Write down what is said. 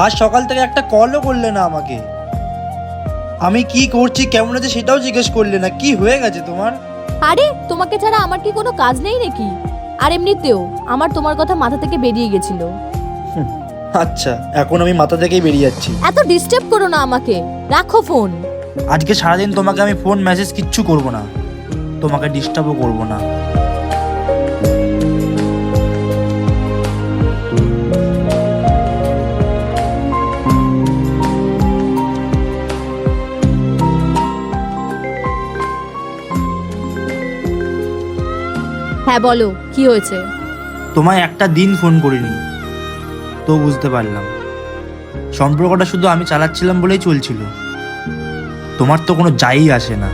আজ সকাল থেকে একটা কলও করলে না আমাকে। আমি কি করছি, কেমন আছে সেটাও জিজ্ঞেস করলে না। কি হয়ে গেছে তোমার? আরে তোমাকে ছাড়া আমার কি কোনো কাজ নেই নাকি? আর এমনিতেও আমার তোমার কথা মাথা থেকে বেরিয়ে গেছিল। আচ্ছা, এখন আমি মাথা থেকেই বেরিয়ে যাচ্ছি। এত ডিস্টার্ব করো না আমাকে, রাখো ফোন। আজকে সারাদিন তোমাকে আমি ফোন মেসেজ কিচ্ছু করব না, তোমাকে ডিস্টার্বও করব না। হ্যাঁ বলো, কি হয়েছে? তোমায় একটা দিন ফোন করিনি, তো বুঝতে পারলাম সম্পর্কটা শুধু আমি চালাচ্ছিলাম বলেই চলছিল। তোমার তো কোনো যাই আসে না।